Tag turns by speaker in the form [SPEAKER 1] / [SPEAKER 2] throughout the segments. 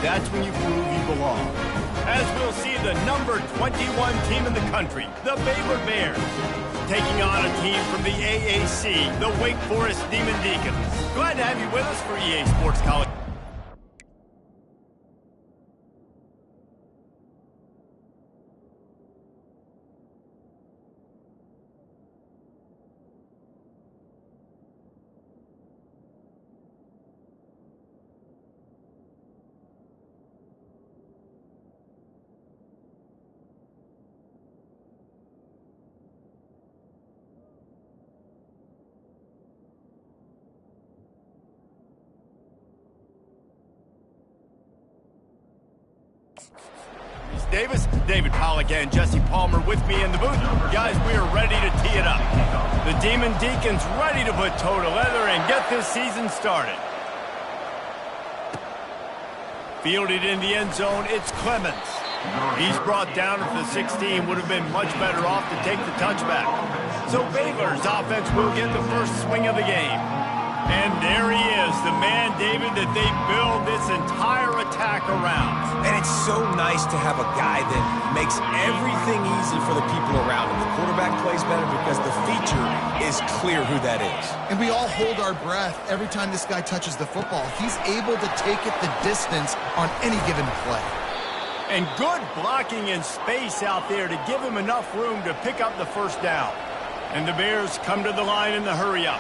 [SPEAKER 1] that's when you prove you belong. As we'll see the number 21 team in the country, the Baylor Bears, taking on a team from the AAC, the Wake Forest Demon Deacons. Glad to have you with us for EA Sports College. Davis, David Pollock, and Jesse Palmer with me in the booth. Guys, we are ready to tee it up. The Demon Deacons ready to put toe to leather and get this season started. Fielded in the end zone, it's Clemens. He's brought down at the 16, would have been much better off to take the touchback. So Baylor's offense will get the first swing of the game. And there he is, the man, David, that they build this entire attack around.
[SPEAKER 2] And it's so nice to have a guy that makes everything easy for the people around him. The quarterback plays better because the feature is clear who that is.
[SPEAKER 3] And we all hold our breath every time this guy touches the football. He's able to take it the distance on any given play.
[SPEAKER 1] And good blocking in space out there to give him enough room to pick up the first down. And the Bears come to the line in the hurry-up.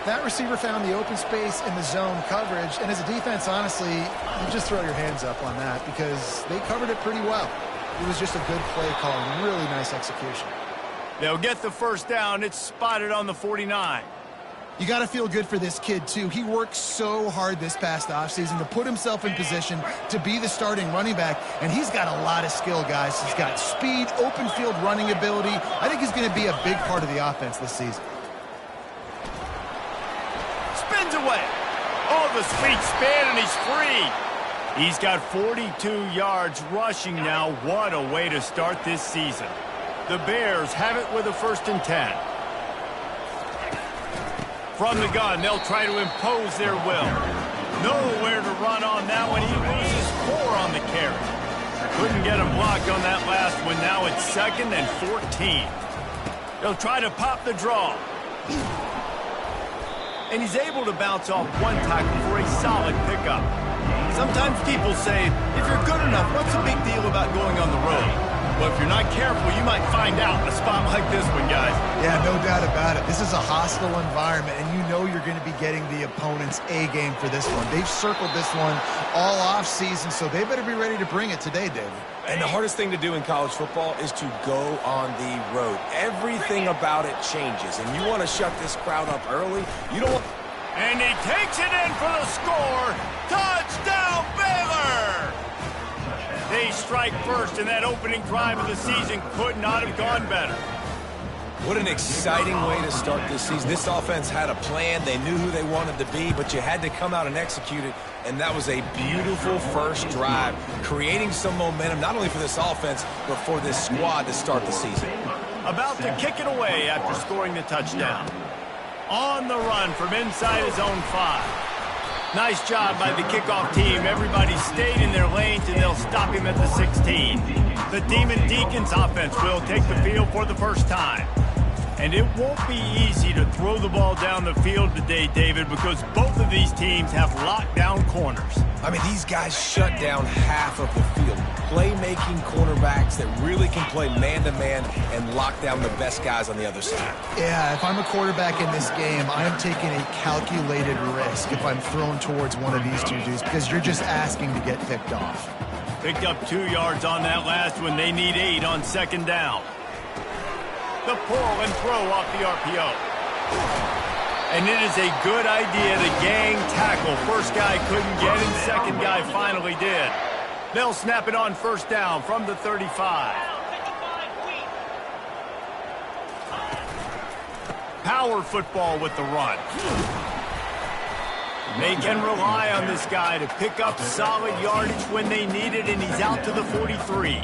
[SPEAKER 4] That receiver found the open space in the zone coverage, and as a defense, honestly, you just throw your hands up on that because they covered it pretty well. It was just a good play call and really nice execution.
[SPEAKER 1] They'll get the first down. It's spotted on the 49.
[SPEAKER 3] You got to feel good for this kid, too. He worked so hard this past offseason to put himself in position to be the starting running back, and he's got a lot of skill, guys. He's got speed, open field running ability. I think he's going to be a big part of the offense this season.
[SPEAKER 1] Spins away. Oh, the sweet spin, and he's free. He's got 42 yards rushing now. What a way to start this season. The Bears have it with a 1st and 10. From the gun, they'll try to impose their will. Nowhere to run on that one. He loses 4 on the carry. Couldn't get him blocked on that last one. Now it's 2nd and 14. They'll try to pop the draw. And he's able to bounce off one tackle for a solid pickup. Sometimes people say, if you're good enough, what's the big deal about going on the road? Well, if you're not careful, you might find out in a spot like this one, guys.
[SPEAKER 3] Yeah, no doubt about it. This is a hostile environment, and you know you're going to be getting the opponent's A-game for this one. They've circled this one all off-season, so they better be ready to bring it today, David.
[SPEAKER 2] And the hardest thing to do in college football is to go on the road. Everything about it changes, and you want to shut this crowd up early. You don't want...
[SPEAKER 1] And he takes it in for the score. Touchdown, Baylor! They strike first, and that opening drive of the season could not have gone better.
[SPEAKER 2] What an exciting way to start this season. This offense had a plan. They knew who they wanted to be, but you had to come out and execute it, and that was a beautiful first drive, creating some momentum, not only for this offense, but for this squad to start the season.
[SPEAKER 1] About to kick it away after scoring the touchdown. On the run from inside his own 5. Nice job by the kickoff team. Everybody stayed in their lanes, and they'll stop him at the 16. The Demon Deacons offense will take the field for the first time. And it won't be easy to throw the ball down the field today, David, because both of these teams have lockdown corners.
[SPEAKER 2] I mean, these guys shut down half of the field. Playmaking cornerbacks that really can play man-to-man and lock down the best guys on the other side.
[SPEAKER 3] Yeah, if I'm a quarterback in this game, I am taking a calculated risk if I'm thrown towards one of these two dudes because you're just asking to get picked off.
[SPEAKER 1] Picked up 2 yards on that last one. They need 8 on 2nd down. The pull and throw off the RPO. And it is a good idea to gang tackle. First guy couldn't get it, second guy finally did. They'll snap it on 1st down from the 35. Power football with the run. They can rely on this guy to pick up solid yardage when they need it, and he's out to the 43.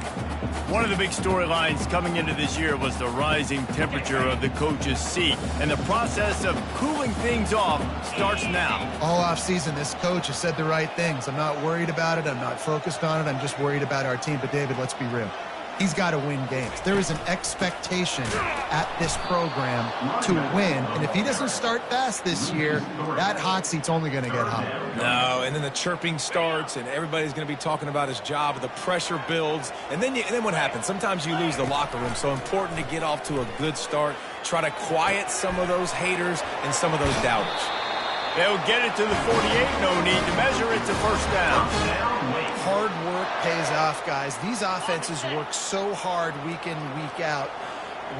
[SPEAKER 1] One of the big storylines coming into this year was the rising temperature of the coach's seat, and the process of cooling things off starts now.
[SPEAKER 3] All offseason, this coach has said the right things. I'm not worried about it. I'm not focused on it. I'm just worried about our team. But, David, let's be real. He's got to win games. There is an expectation at this program to win, and if he doesn't start fast this year, that hot seat's only going to get hot.
[SPEAKER 2] No, and then the chirping starts, and everybody's going to be talking about his job. The pressure builds, and then what happens? Sometimes you lose the locker room, so important to get off to a good start. Try to quiet some of those haters and some of those doubters.
[SPEAKER 1] They'll get it to the 48. No need to measure it to first down.
[SPEAKER 3] Hard work pays off, guys. These offenses work so hard week in, week out,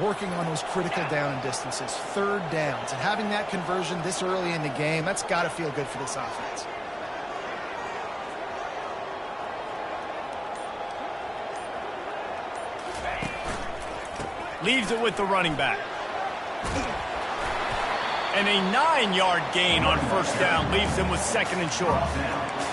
[SPEAKER 3] working on those critical down and distances, third downs, and having that conversion this early in the game, that's got to feel good for this offense.
[SPEAKER 1] Leaves it with the running back. And a 9-yard gain on first down leaves him with second and short.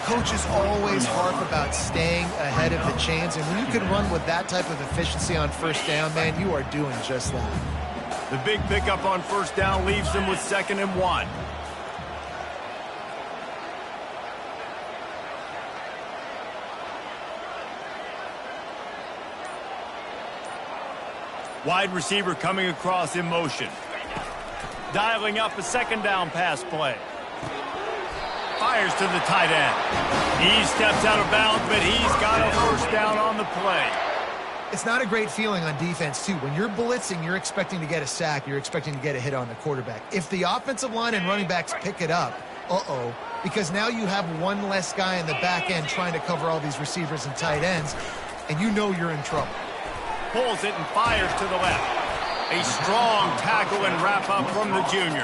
[SPEAKER 3] Coaches always harp about staying ahead of the chains, and when you can run with that type of efficiency on first down, man, you are doing just that.
[SPEAKER 1] The big pickup on first down leaves him with second and 1. Wide receiver coming across in motion. Dialing up a second down pass play. Fires to the tight end. He steps out of bounds, but he's got a first down on the play.
[SPEAKER 3] It's not a great feeling on defense, too. When you're blitzing, you're expecting to get a sack. You're expecting to get a hit on the quarterback. If the offensive line and running backs pick it up, because now you have one less guy in the back end trying to cover all these receivers and tight ends, and you know you're in trouble.
[SPEAKER 1] Pulls it and fires to the left. A strong tackle and wrap-up from the junior.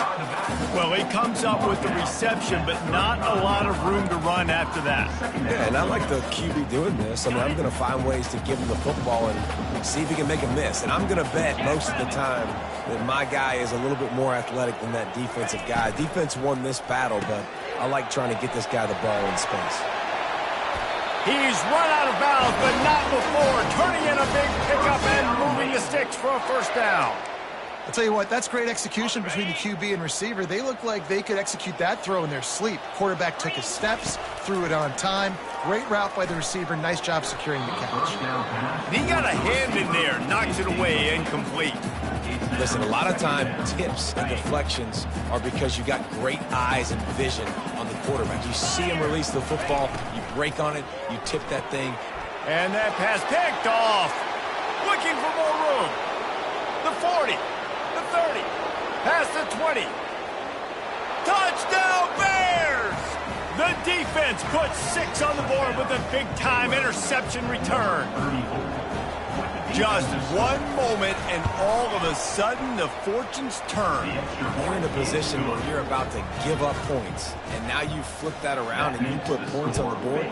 [SPEAKER 1] Well, he comes up with the reception, but not a lot of room to run after that.
[SPEAKER 2] Yeah, and I like the QB doing this. I mean, I'm going to find ways to give him the football and see if he can make a miss. And I'm going to bet most of the time that my guy is a little bit more athletic than that defensive guy. Defense won this battle, but I like trying to get this guy the ball in space.
[SPEAKER 1] He's run out of bounds, but not before. Turning in a big pickup and moving the sticks for a first down.
[SPEAKER 3] I'll tell you what, that's great execution between the QB and receiver. They look like they could execute that throw in their sleep. Quarterback took his steps, threw it on time. Great route by the receiver. Nice job securing the catch.
[SPEAKER 1] He got a hand in there, knocks it away, incomplete.
[SPEAKER 2] Listen, a lot of time, tips and deflections are because you got great eyes and vision on the quarterback. You see him release the football, you break on it, you tip that thing.
[SPEAKER 1] And that pass picked off. Looking for more room. The 40, the 30, past the 20. Touchdown Bears! The defense puts 6 on the board with a big-time interception return. Just one moment, and all of a sudden, the fortunes turn.
[SPEAKER 2] You're in a position where you're about to give up points, and now you flip that around and you put points on the board.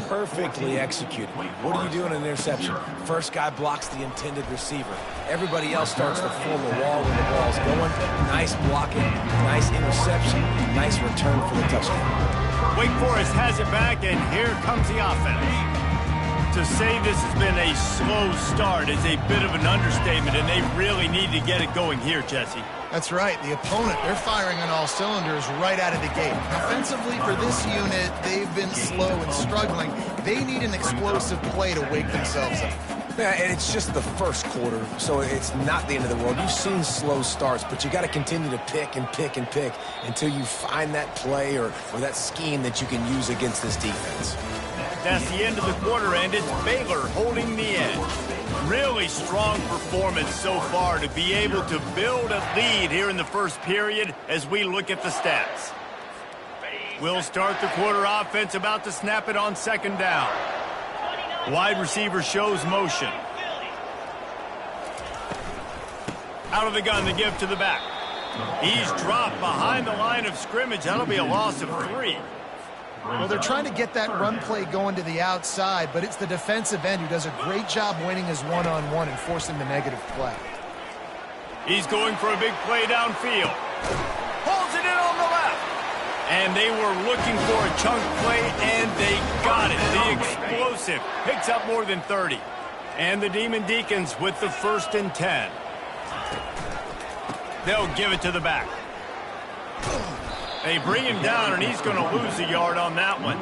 [SPEAKER 2] Perfectly executed. What do you do in an interception? First guy blocks the intended receiver. Everybody else starts to form a wall when the ball's going. Nice blocking, nice interception, nice return for the touchdown.
[SPEAKER 1] Wake Forest has it back, and here comes the offense. To say this has been a slow start is a bit of an understatement, and they really need to get it going here, Jesse.
[SPEAKER 3] That's right. The opponent, they're firing on all cylinders right out of the gate. Offensively, for this unit, they've been slow and struggling. They need an explosive play to wake themselves up.
[SPEAKER 2] Yeah, and it's just the first quarter, so it's not the end of the world. You've seen slow starts, but you got to continue to pick and pick and pick until you find that play or that scheme that you can use against this defense.
[SPEAKER 1] That's the end of the quarter, and it's Baylor holding the edge. Really strong performance so far to be able to build a lead here in the first period as we look at the stats. We'll start the quarter offense, about to snap it on second down. Wide receiver shows motion. Out of the gun, the give to the back. He's dropped behind the line of scrimmage. That'll be a loss of 3.
[SPEAKER 3] Well, they're trying to get that run play going to the outside, but it's the defensive end who does a great job winning his one-on-one and forcing the negative play.
[SPEAKER 1] He's going for a big play downfield. Pulls it in on the left. And they were looking for a chunk play, and they got it. The explosive picks up more than 30. And the Demon Deacons with the 1st and 10. They'll give it to the back. They bring him down, and he's going to lose a yard on that one.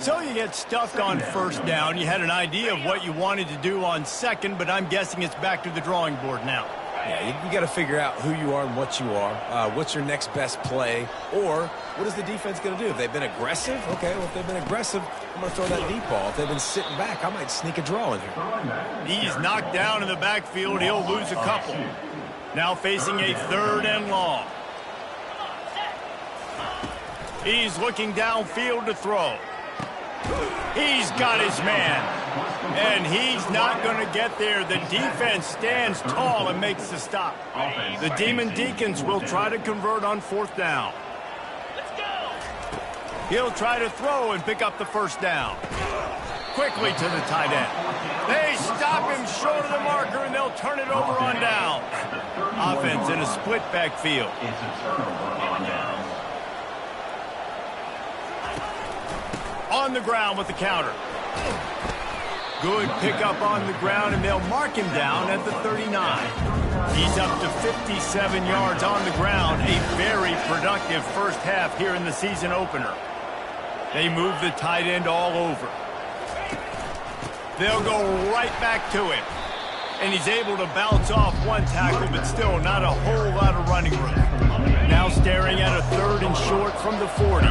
[SPEAKER 1] So you get stuck on 1st down. You had an idea of what you wanted to do on 2nd, but I'm guessing it's back to the drawing board now.
[SPEAKER 2] Yeah, you got to figure out who you are and what you are. What's your next best play? Or what is the defense going to do? If they've been aggressive, okay, well, if they've been aggressive, I'm going to throw that deep ball. If they've been sitting back, I might sneak a draw in here.
[SPEAKER 1] He's knocked down in the backfield. He'll lose a couple. Now facing a 3rd and long. He's looking downfield to throw. He's got his man. And he's not going to get there. The defense stands tall and makes the stop. The Demon Deacons will try to convert on 4th down. He'll try to throw and pick up the 1st down. Quickly to the tight end. They stop him short of the marker, and they'll turn it over on down. Offense in a split backfield. On the ground with the counter. Good pickup on the ground, and they'll mark him down at the 39. He's up to 57 yards on the ground. A very productive first half here in the season opener. They move the tight end all over. They'll go right back to him. And he's able to bounce off one tackle, but still not a whole lot of running room. Now staring at a 3rd and short from the 40.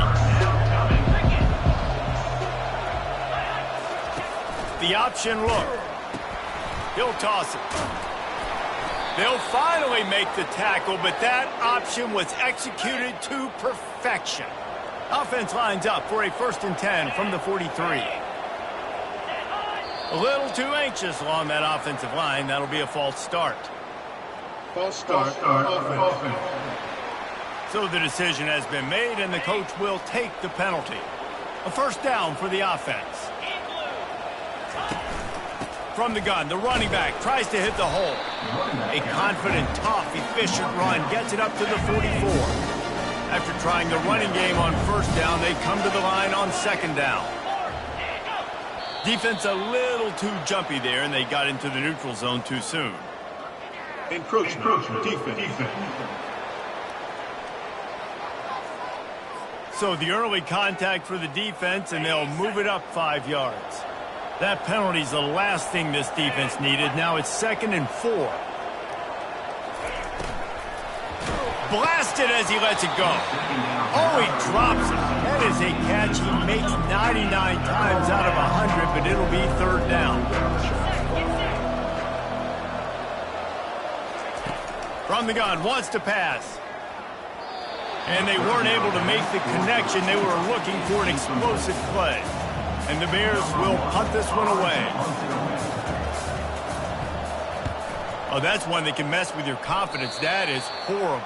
[SPEAKER 1] The option look. He'll toss it. They'll finally make the tackle, but that option was executed to perfection. Offense lines up for a 1st and 10 from the 43. A little too anxious along that offensive line. That'll be a false start.
[SPEAKER 5] False start. Offense.
[SPEAKER 1] So the decision has been made, and the coach will take the penalty. A 1st down for the offense. From the gun, the running back tries to hit the hole. A confident, tough, efficient run gets it up to the 44. After trying the running game on 1st down, they come to the line on 2nd down. Defense a little too jumpy there, and they got into the neutral zone too soon.
[SPEAKER 5] Encroachment. Defense.
[SPEAKER 1] So the early contact for the defense, and they'll move it up 5 yards. That penalty's the last thing this defense needed. Now it's 2nd and 4. Blasted as he lets it go. Oh, he drops it. That is a catch he makes 99 times out of 100, but it'll be 3rd down. From the gun, wants to pass. And they weren't able to make the connection. They were looking for an explosive play. And the Bears will punt this one away. Oh, that's one that can mess with your confidence. That is horrible.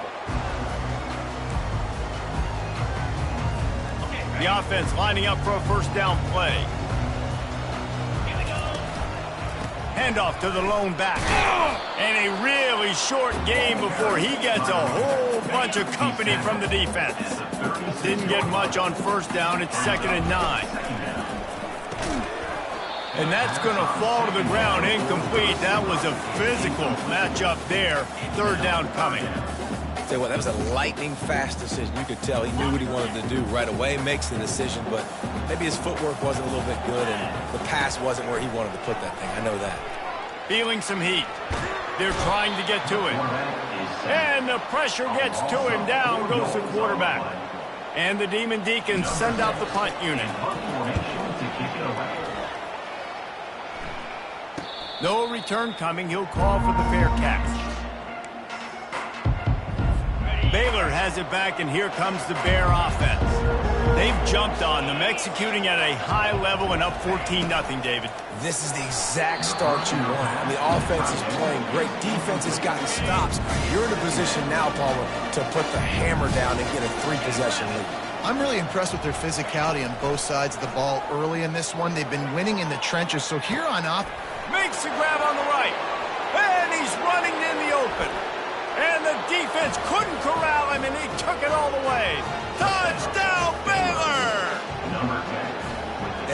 [SPEAKER 1] The offense lining up for a 1st down play. Handoff to the lone back. And a really short game before he gets a whole bunch of company from the defense. Didn't get much on 1st down. It's 2nd and 9. And that's going to fall to the ground incomplete. That was a physical matchup there. 3rd down coming.
[SPEAKER 2] Tell you what, that was a lightning-fast decision. You could tell he knew what he wanted to do right away, makes the decision, but maybe his footwork wasn't a little bit good, and the pass wasn't where he wanted to put that thing. I know that.
[SPEAKER 1] Feeling some heat. They're trying to get to him. And the pressure gets to him. Down goes the quarterback. And the Demon Deacons send out the punt unit. No return coming. He'll call for the fair catch. Baylor has it back, and here comes the Bear offense. They've jumped on them, executing at a high level and up 14-0, David.
[SPEAKER 2] This is the exact start you want. I mean, the offense is playing great. Defense has gotten stops. You're in a position now, Palmer, to put the hammer down and get a 3-possession lead.
[SPEAKER 3] I'm really impressed with their physicality on both sides of the ball early in this one. They've been winning in the trenches. So here on off,
[SPEAKER 1] makes the grab on the right. And he's running in the open. And the defense couldn't corral him, and he took it all the way. Touchdown, Baylor!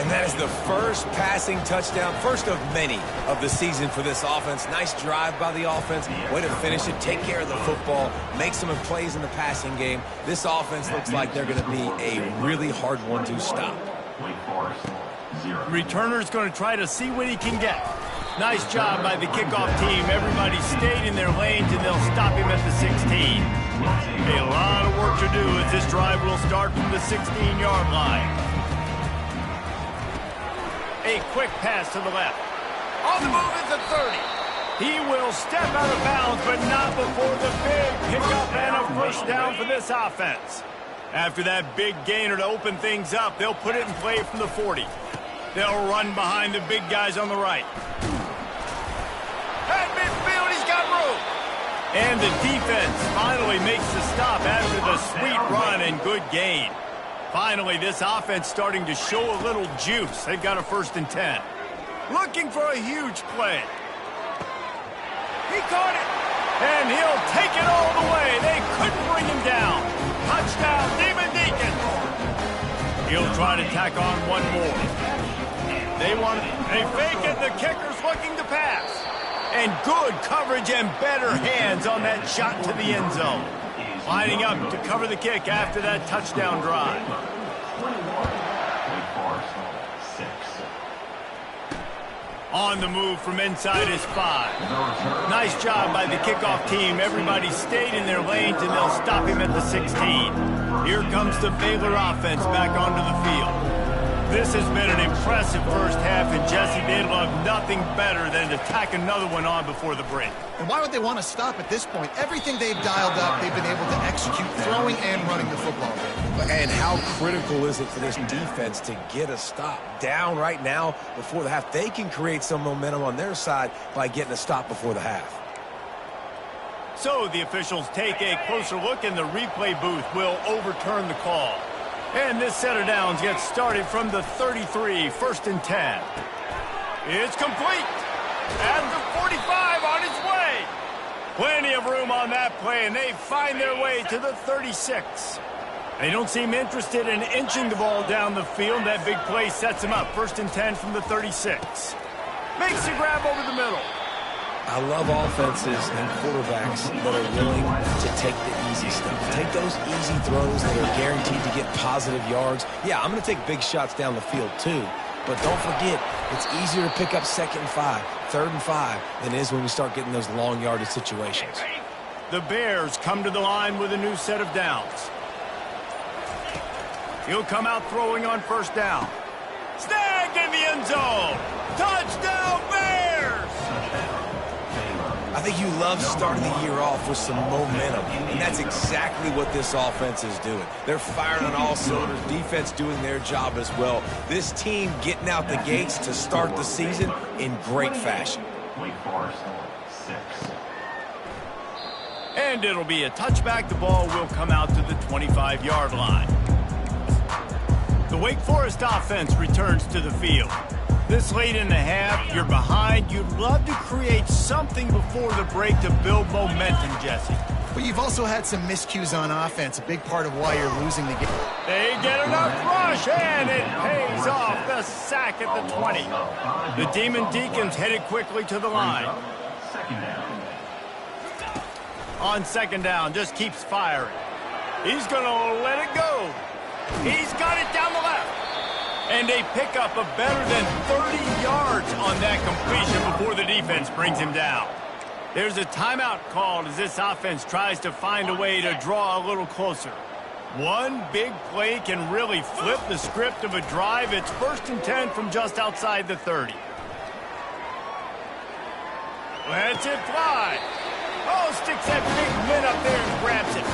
[SPEAKER 2] And that is the first passing touchdown, first of many of the season for this offense. Nice drive by the offense. Way to finish it, take care of the football, make some plays in the passing game. This offense looks like they're going to be a really hard one to stop.
[SPEAKER 1] Returner's going to try to see what he can get. Nice job by the kickoff team. Everybody stayed in their lanes, and they'll stop him at the 16. A lot of work to do as this drive will start from the 16-yard line. A quick pass to the left. On the move at the 30. He will step out of bounds, but not before the big pickup and a first down for this offense. After that big gainer to open things up, they'll put it in play from the 40. They'll run behind the big guys on the right. At midfield, he's got room. And the defense finally makes the stop after the sweet run and good gain. Finally, this offense starting to show a little juice. They've got a 1st and 10. Looking for a huge play. He caught it. And he'll take it all the way. They couldn't bring him down. Touchdown, Demon Deacons. He'll try to tack on one more. They fake it. The kicker's looking to pass. And good coverage and better hands on that shot to the end zone. Lining up to cover the kick after that touchdown drive. On the move from inside is 5. Nice job by the kickoff team. Everybody stayed in their lanes, and they'll stop him at the 16. Here comes the Baylor offense back onto the field. This has been an impressive first half, and Jesse, they'd love nothing better than to tack another one on before the break.
[SPEAKER 3] And why would they want to stop at this point? Everything they've dialed up, they've been able to execute, throwing and running the football.
[SPEAKER 2] And how critical is it for this defense to get a stop? Down right now before the half. They can create some momentum on their side by getting a stop before the half.
[SPEAKER 1] So the officials take a closer look, and the replay booth will overturn the call. And this set of downs gets started from the 33, 1st and 10. It's complete. At the 45 on its way. Plenty of room on that play, and they find their way to the 36. They don't seem interested in inching the ball down the field. That big play sets them up. 1st and 10 from the 36. Makes a grab over the middle.
[SPEAKER 2] I love offenses and quarterbacks that are willing to take the easy stuff. Take those easy throws that are guaranteed to get positive yards. Yeah, I'm going to take big shots down the field too. But don't forget, it's easier to pick up 2nd and 5, 3rd and 5 than it is when we start getting those long yardage situations.
[SPEAKER 1] The Bears come to the line with a new set of downs. He'll come out throwing on 1st down. Snagged in the end zone. Touchdown, Bears!
[SPEAKER 2] I think you love starting the year off with some momentum, and that's exactly what this offense is doing. They're firing on all cylinders, defense doing their job as well. This team getting out the gates to start the season in great fashion.
[SPEAKER 1] And it'll be a touchback. The ball will come out to the 25-yard line. The Wake Forest offense returns to the field. This late in the half, you're behind. You'd love to create something before the break to build momentum, Jesse.
[SPEAKER 3] But you've also had some miscues on offense, a big part of why you're losing the game.
[SPEAKER 1] They get enough rush, and it pays off. The sack at the 20. The Demon Deacons headed quickly to the line. On 2nd down, just keeps firing. He's going to let it go. He's got it down the left. And they pick up a better than 30 yards on that completion before the defense brings him down. There's a timeout called as this offense tries to find a way to draw a little closer. One big play can really flip the script of a drive. It's 1st and 10 from just outside the 30. Lets it fly. Oh, sticks that big mitt up there and grabs it.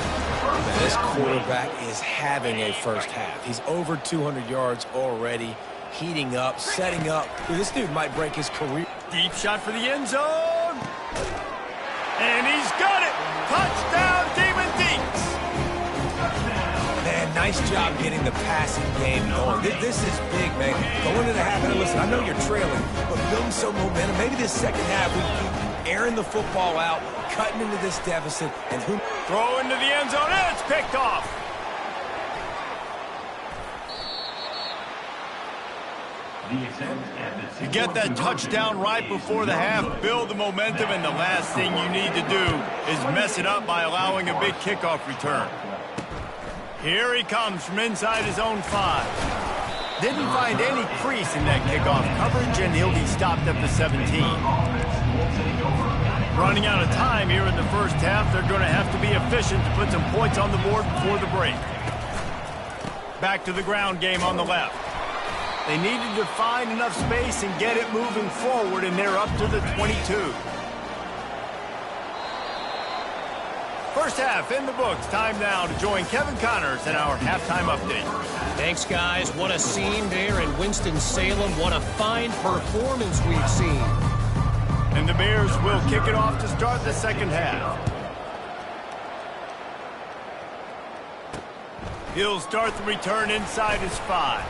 [SPEAKER 2] This quarterback is having a first half. He's over 200 yards already, heating up, setting up. This dude might break his career.
[SPEAKER 1] Deep shot for the end zone. And he's got it. Touchdown, Demon Deeks.
[SPEAKER 2] Man, nice job getting the passing game going. This is big, man. Going into the half, and listen, I know you're trailing, but building some momentum. Maybe this second half we keep airing the football out, cutting into this deficit, and who...
[SPEAKER 1] Throw into the end zone, and it's picked off. You get that touchdown right before the half, build the momentum, and the last thing you need to do is mess it up by allowing a big kickoff return. Here he comes from inside his own 5. Didn't find any crease in that kickoff coverage, and he'll be stopped at the 17. Running out of time here in the first half, they're going to have to be efficient to put some points on the board before the break. Back to the ground game on the left. They needed to find enough space and get it moving forward, and they're up to the 22. First half in the books. Time now to join Kevin Connors in our halftime update.
[SPEAKER 6] Thanks, guys. What a scene there in Winston-Salem. What a fine performance we've seen.
[SPEAKER 1] And the Bears will kick it off to start the second half. He'll start the return inside his 5.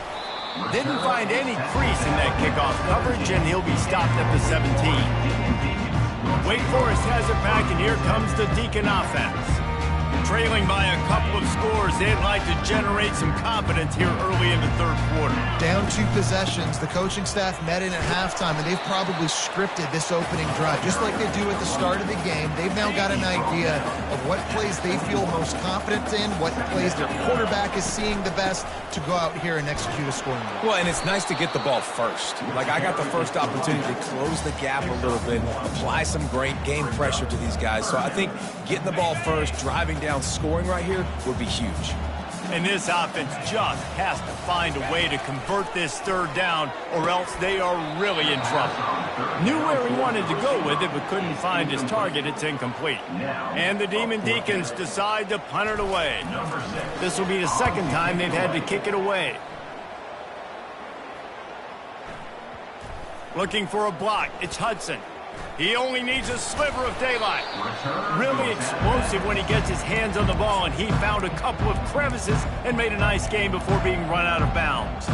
[SPEAKER 1] Didn't find any crease in that kickoff coverage, and he'll be stopped at the 17. Wake Forest has it back, and here comes the Deacon offense. Trailing by a couple of scores, they'd like to generate some confidence here early in the third quarter.
[SPEAKER 3] Down 2 possessions, the coaching staff met in at halftime, and they've probably scripted this opening drive. Just like they do at the start of the game, they've now got an idea of what plays they feel most confident in, what plays their quarterback is seeing the best to go out here and execute a scoring drive.
[SPEAKER 2] Well, and it's nice to get the ball first. Like, I got the first opportunity to close the gap a little bit, apply some great game pressure to these guys. So I think getting the ball first, driving down, scoring right here would be huge.
[SPEAKER 1] And this offense just has to find a way to convert this third down, or else they are really in trouble. Knew where he wanted to go with it, but couldn't find his target. It's incomplete. And the Demon Deacons decide to punt it away. This will be the second time they've had to kick it away. Looking for a block. It's Hudson. He only needs a sliver of daylight. Really explosive when he gets his hands on the ball, and he found a couple of crevices and made a nice game before being run out of bounds.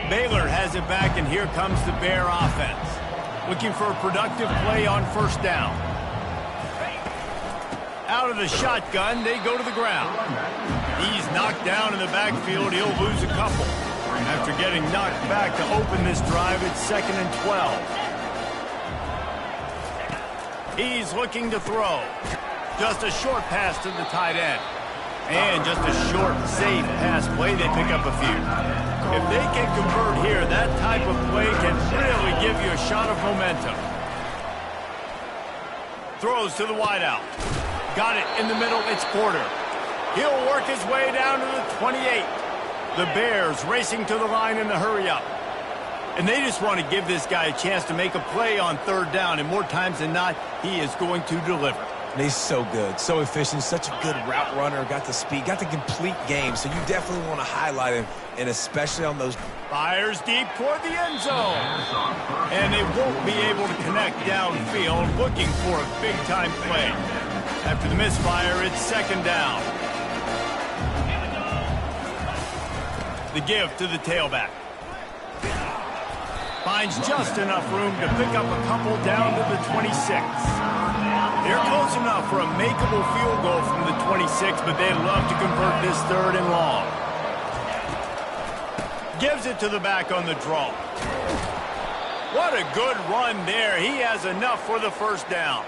[SPEAKER 1] Baylor has it back, and here comes the Bear offense. Looking for a productive play on first down. Out of the shotgun, they go to the ground. He's knocked down in the backfield. He'll lose a couple. After getting knocked back to open this drive, it's 2nd and 12. He's looking to throw. Just a short pass to the tight end. And just a short, safe pass play. They pick up a few. If they can convert here, that type of play can really give you a shot of momentum. Throws to the wideout. Got it in the middle. It's Porter. He'll work his way down to the 28. The Bears racing to the line in the hurry-up. And they just want to give this guy a chance to make a play on third down, and more times than not, he is going to deliver.
[SPEAKER 2] And he's so good, so efficient, such a good route runner, got the speed, got the complete game, so you definitely want to highlight him, and especially on those.
[SPEAKER 1] Fires deep toward the end zone. And they won't be able to connect downfield, looking for a big-time play. After the misfire, it's 2nd down. The give to the tailback. Finds just enough room to pick up a couple down to the 26. They're close enough for a makeable field goal from the 26, but they'd love to convert this 3rd and long. Gives it to the back on the draw. What a good run there. He has enough for the first down.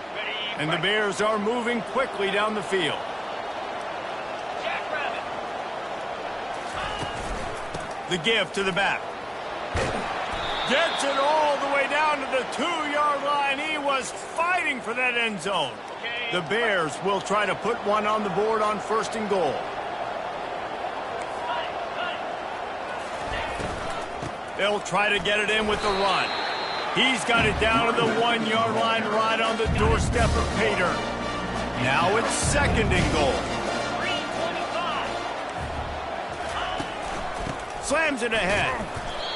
[SPEAKER 1] And the Bears are moving quickly down the field. The give to the back. Gets it all the way down to the 2-yard line. He was fighting for that end zone. The Bears will try to put one on the board on 1st and goal. They'll try to get it in with the run. He's got it down to the 1-yard line right on the doorstep of Pater. Now it's 2nd and goal. Slams it ahead.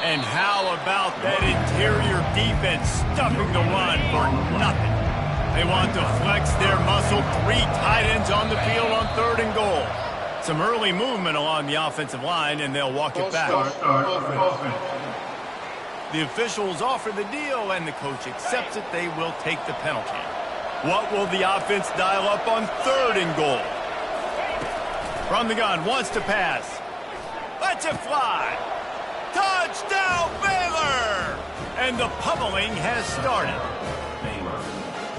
[SPEAKER 1] And how about that interior defense stuffing the run for nothing? They want to flex their muscle. 3 tight ends on the field on 3rd and goal. Some early movement along the offensive line, and they'll walk it back. The officials offer the deal, and the coach accepts it. They will take the penalty. What will the offense dial up on 3rd and goal? From the gun, wants to pass. Lets it fly. Touchdown, Baylor! And the pummeling has started.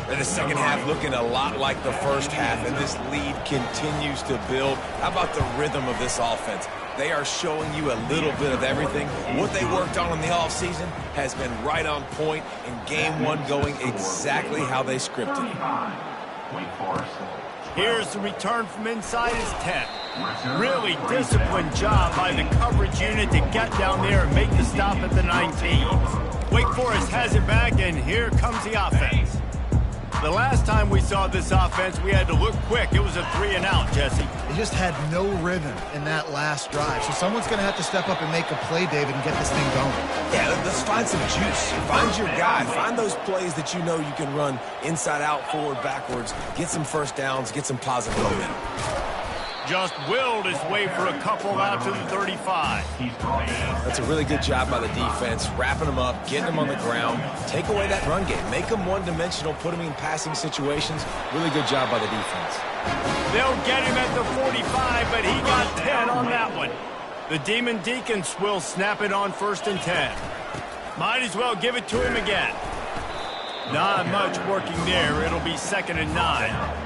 [SPEAKER 2] And the second half looking a lot like the first half, and this lead continues to build. How about the rhythm of this offense? They are showing you a little bit of everything. What they worked on in the offseason has been right on point, and game one going exactly how they scripted it.
[SPEAKER 1] Here's the return from inside his 10. Really disciplined job by the coverage unit to get down there and make the stop at the 19. Wake Forest has it back, and here comes the offense. The last time we saw this offense, we had to look quick. It was a 3-and-out, Jesse.
[SPEAKER 3] They just had no rhythm in that last drive. So someone's going to have to step up and make a play, David, and get this thing going.
[SPEAKER 2] Yeah, let's find some juice. Find your guy. Find those plays that you know you can run inside out, forward, backwards. Get some first downs. Get some positive momentum.
[SPEAKER 1] Just willed his way for a couple out to the 35.
[SPEAKER 2] That's a really good job by the defense, wrapping them up, getting them on the ground. Take away that run game. Make them one-dimensional, put them in passing situations. Really good job by the defense.
[SPEAKER 1] They'll get him at the 45, but he got 10 on that one. The Demon Deacons will snap it on 1st and 10. Might as well give it to him again. Not much working there. It'll be 2nd and 9.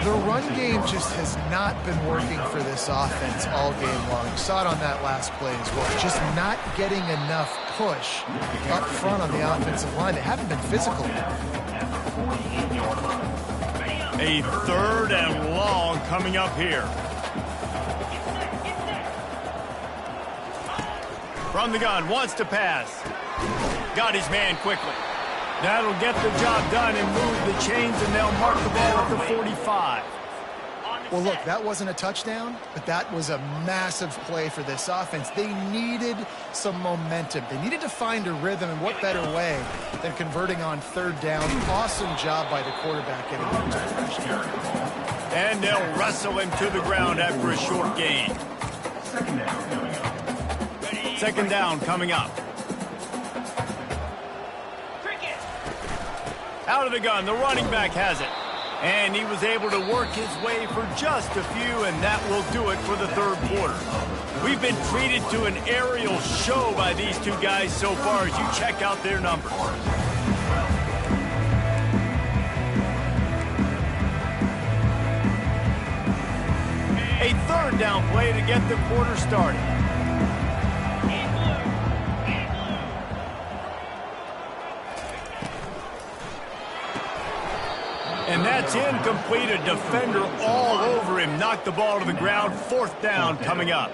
[SPEAKER 3] The run game just has not been working for this offense all game long. You saw it on that last play as well. Just not getting enough push up front on the offensive line. They haven't been physical.
[SPEAKER 1] A 3rd and long coming up here. From the gun, wants to pass. Got his man quickly. That'll get the job done and move the chains, and they'll mark the ball at the 45.
[SPEAKER 3] Well, look, that wasn't a touchdown, but that was a massive play for this offense. They needed some momentum. They needed to find a rhythm, and what better way than converting on 3rd down. Awesome job by the quarterback getting into the touchdown.
[SPEAKER 1] And they'll wrestle him to the ground after a short gain. 2nd down coming up. Out of the gun, the running back has it. And he was able to work his way for just a few, and that will do it for the 3rd quarter. We've been treated to an aerial show by these two guys so far as you check out their numbers. A 3rd down play to get the quarter started. And that's incomplete. A defender all over him. Knocked the ball to the ground. 4th down coming up.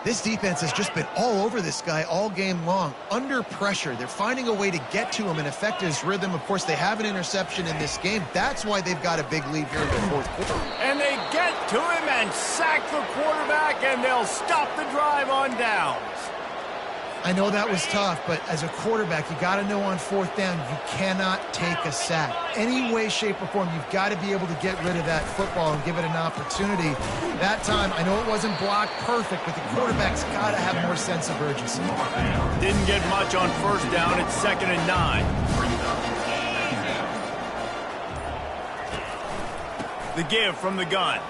[SPEAKER 3] This defense has just been all over this guy all game long. Under pressure. They're finding a way to get to him and affect his rhythm. Of course, they have an interception in this game. That's why they've got a big lead here in the 4th quarter.
[SPEAKER 1] And they get to him and sack the quarterback, and they'll stop the drive on downs.
[SPEAKER 3] I know that was tough, but as a quarterback, you got to know on 4th down, you cannot take a sack. Any way, shape, or form, you've got to be able to get rid of that football and give it an opportunity. That time, I know it wasn't blocked perfect, but the quarterback's got to have more sense of urgency.
[SPEAKER 1] Didn't get much on 1st down. It's 2nd and 9. The give from the gun.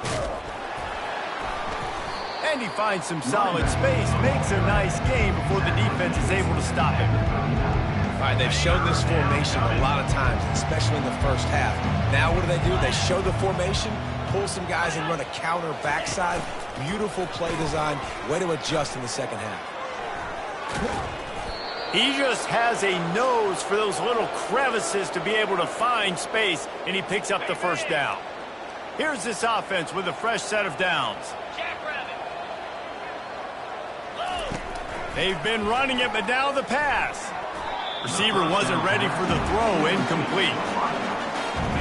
[SPEAKER 1] And he finds some solid space, makes a nice game before the defense is able to stop him.
[SPEAKER 2] All right, they've shown this formation a lot of times, especially in the first half. Now what do? They show the formation, pull some guys and run a counter backside. Beautiful play design. Way to adjust in the 2nd half.
[SPEAKER 1] He just has a nose for those little crevices to be able to find space, and he picks up the 1st down. Here's this offense with a fresh set of downs. They've been running it, but now the pass. Receiver wasn't ready for the throw, incomplete.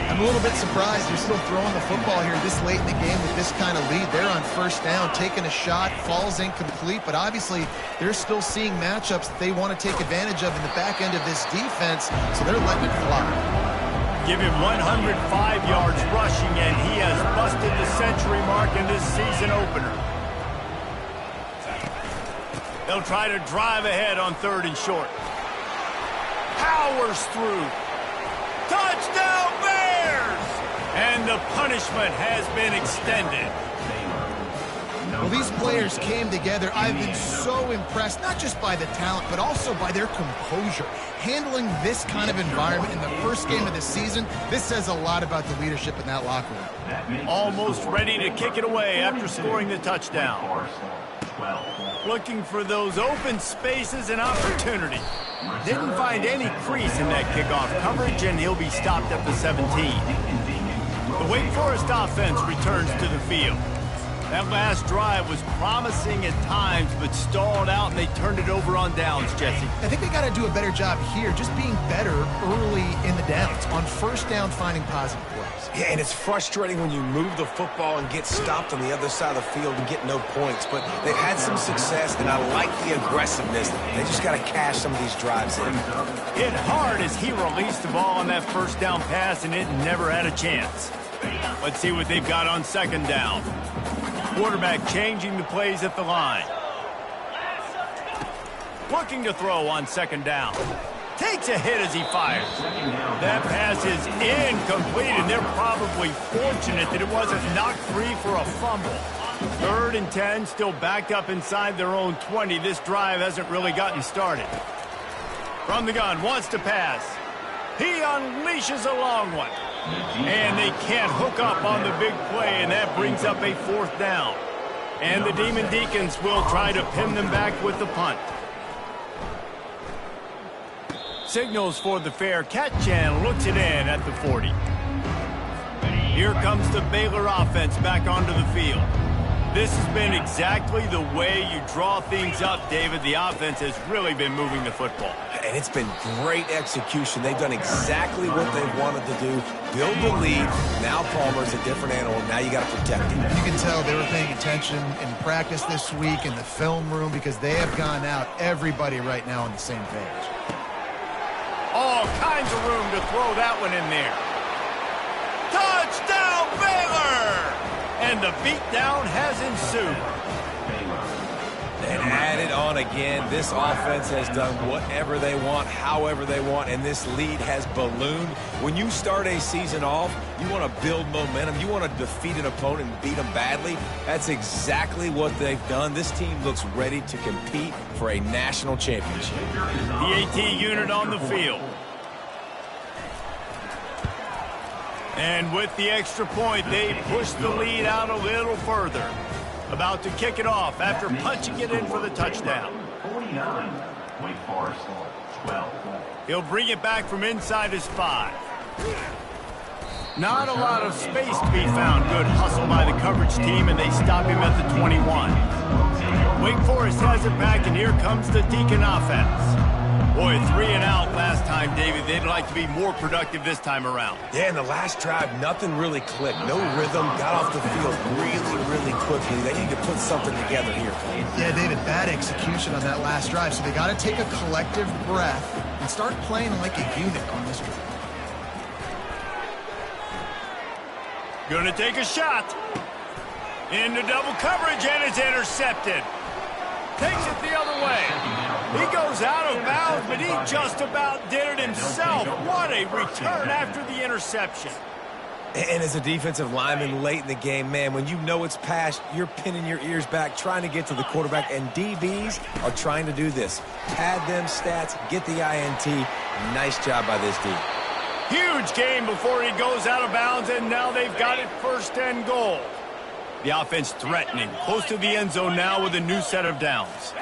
[SPEAKER 3] I'm a little bit surprised they're still throwing the football here this late in the game with this kind of lead. They're on 1st down, taking a shot, falls incomplete, but obviously they're still seeing matchups that they want to take advantage of in the back end of this defense, so they're letting it fly.
[SPEAKER 1] Give him 105 yards rushing, and he has busted the century mark in this season opener. They'll try to drive ahead on 3rd and short. Powers through. Touchdown Bears! And the punishment has been extended.
[SPEAKER 3] Well, these players came together. I've been so impressed, not just by the talent, but also by their composure. Handling this kind of environment in the first game of the season, this says a lot about the leadership in that locker room.
[SPEAKER 1] Almost ready to kick it away after scoring the touchdown. Looking for those open spaces and opportunity. Didn't find any crease in that kickoff coverage, and he'll be stopped at the 17. The Wake Forest offense returns to the field. That last drive was promising at times, but stalled out, and they turned it over on downs, Jesse.
[SPEAKER 3] I think they got to do a better job here, just being better early in the downs, on first down finding positive plays.
[SPEAKER 2] Yeah, and it's frustrating when you move the football and get stopped on the other side of the field and get no points, but they've had some success, and I like the aggressiveness. They just got to cash some of these drives in.
[SPEAKER 1] Hit hard as he released the ball on that first down pass, and it never had a chance. Let's see what they've got on second down. Quarterback changing the plays at the line. Looking to throw on second down. Takes a hit as he fires. That pass is incomplete, and they're probably fortunate that it wasn't knocked free for a fumble. 3rd and 10, still backed up inside their own 20. This drive hasn't really gotten started. From the gun, wants to pass. He unleashes a long one. And they can't hook up on the big play, and that brings up a 4th down. And the Demon Deacons will try to pin them back with the punt. Signals for the fair catch and looks it in at the 40. Here comes the Baylor offense back onto the field. This has been exactly the way you draw things up, David. The offense has really been moving the football.
[SPEAKER 2] And it's been great execution. They've done exactly what they wanted to do. Build the lead. Now Palmer's a different animal. Now you got to protect him.
[SPEAKER 3] You can tell they were paying attention in practice this week in the film room because they have gone out, everybody right now on the same page.
[SPEAKER 1] All kinds of room to throw that one in there. Touchdown, Baylor! And the beatdown has ensued.
[SPEAKER 2] And added on again, this offense has done whatever they want, however they want, and this lead has ballooned. When you start a season off, you want to build momentum. You want to defeat an opponent and beat them badly. That's exactly what they've done. This team looks ready to compete for a national championship.
[SPEAKER 1] The AT unit on the field. And with the extra point, they push the lead out a little further. About to kick it off after punching it in for the touchdown.
[SPEAKER 7] 49, Wake Forest, 12.
[SPEAKER 1] He'll bring it back from inside his 5. Not a lot of space to be found. Good hustle by the coverage team, and they stop him at the 21. Wake Forest has it back, and here comes the Deacon offense. Boy, 3 and out last time, David. They'd like to be more productive this time around.
[SPEAKER 2] Yeah, in the last drive, nothing really clicked. No rhythm. Got off the field really quickly. They need to put something together here.
[SPEAKER 3] Yeah, David, bad execution on that last drive. So they got to take a collective breath and start playing like a unit on this drive.
[SPEAKER 1] Gonna take a shot. Into double coverage, and it's intercepted. Takes it the other way. He goes out of bounds, but he just about did it himself. What a return after the interception.
[SPEAKER 2] And as a defensive lineman late in the game, man, when you know it's past, you're pinning your ears back, trying to get to the quarterback, and DBs are trying to do this. Pad them stats, get the INT. Nice job by this D.
[SPEAKER 1] Huge game before he goes out of bounds, and now they've got it 1st and goal. The offense threatening, close to the end zone now with a new set of downs.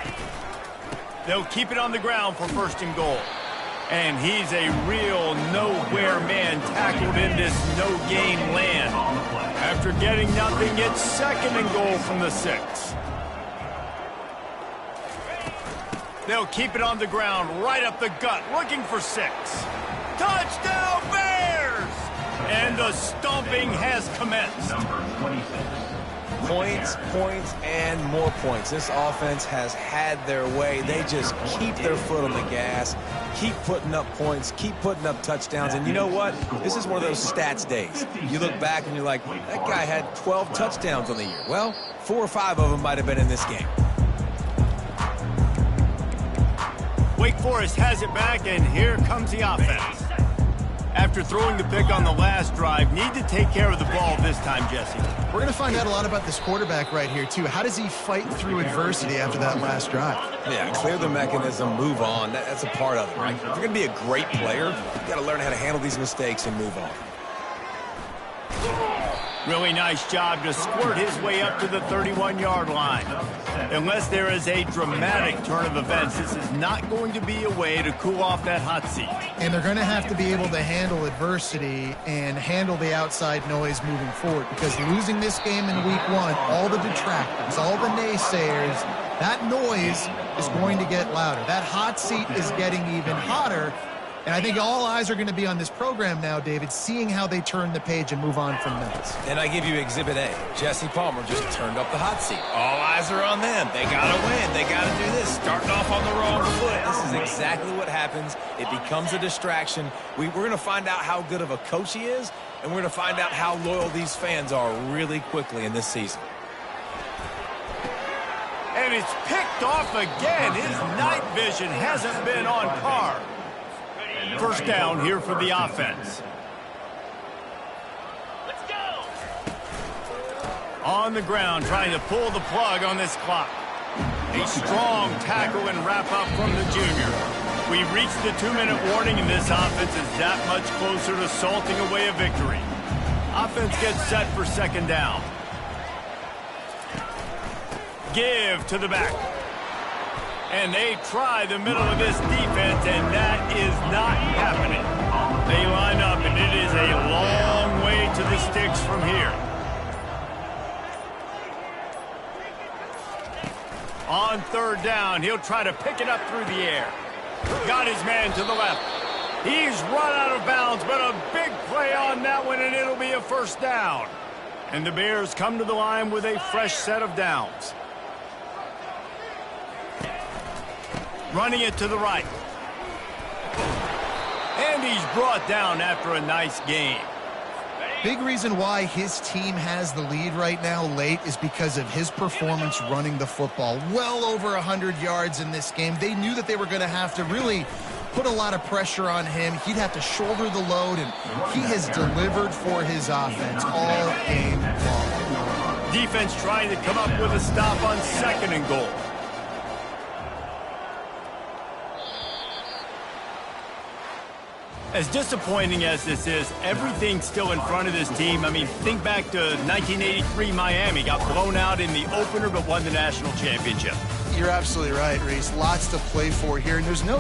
[SPEAKER 1] They'll keep it on the ground for 1st and goal. And he's a real nowhere man tackled in this no-gain land. After getting nothing, it's 2nd and goal from the 6. They'll keep it on the ground, right up the gut, looking for 6. Touchdown, Bears! And the stomping has commenced.
[SPEAKER 7] Number 26.
[SPEAKER 2] Points, and more points. This offense has had their way. They just keep their foot on the gas, keep putting up points, keep putting up touchdowns. And you know what? This is one of those stats days. You look back and you're like, that guy had 12 touchdowns on the year. Well, 4 or 5 of them might have been in this game.
[SPEAKER 1] Wake Forest has it back, and here comes the offense. After throwing the pick on the last drive, need to take care of the ball this time, Jesse.
[SPEAKER 3] We're going to find out a lot about this quarterback right here, too. How does he fight through adversity after that last drive?
[SPEAKER 2] Yeah, clear the mechanism, move on. That's a part of it, right? If you're going to be a great player, you've got to learn how to handle these mistakes and move on.
[SPEAKER 1] Really nice job to squirt his way up to the 31-yard line. Unless there is a dramatic turn of events, this is not going to be a way to cool off that hot seat.
[SPEAKER 3] And they're going to have to be able to handle adversity and handle the outside noise moving forward, because losing this game in week 1, all the detractors, all the naysayers, that noise is going to get louder. That hot seat is getting even hotter. And I think all eyes are going to be on this program now, David, seeing how they turn the page and move on from this.
[SPEAKER 2] And I give you Exhibit A. Jesse Palmer just turned up the hot seat. All eyes are on them. They got to win. They got to do this. Starting off on the wrong foot. This is exactly what happens. It becomes a distraction. We're going to find out how good of a coach he is, and we're going to find out how loyal these fans are really quickly in this season.
[SPEAKER 1] And it's picked off again. His night vision hasn't been on par. First down here for the offense. Let's go. On the ground, trying to pull the plug on this clock. A strong tackle and wrap up from the junior. We've reached the 2-minute warning, and this offense is that much closer to salting away a victory. Offense gets set for second down. Give to the back. And they try the middle of this defense, and that is not happening. They line up, and it is a long way to the sticks from here. On third down, he'll try to pick it up through the air. Got his man to the left. He's run out of bounds, but a big play on that one, and it'll be a first down. And the Bears come to the line with a fresh set of downs. Running it to the right. And he's brought down after a nice game.
[SPEAKER 3] Big reason why his team has the lead right now late is because of his performance running the football. Well over 100 yards in this game. They knew that they were going to have to really put a lot of pressure on him. He'd have to shoulder the load, and he has delivered for his offense all game long.
[SPEAKER 1] Defense trying to come up with a stop on second and goal. As disappointing as this is, everything's still in front of this team. I mean, think back to 1983 Miami. Got blown out in the opener but won the national championship.
[SPEAKER 3] You're absolutely right, Reese. Lots to play for here, and there's no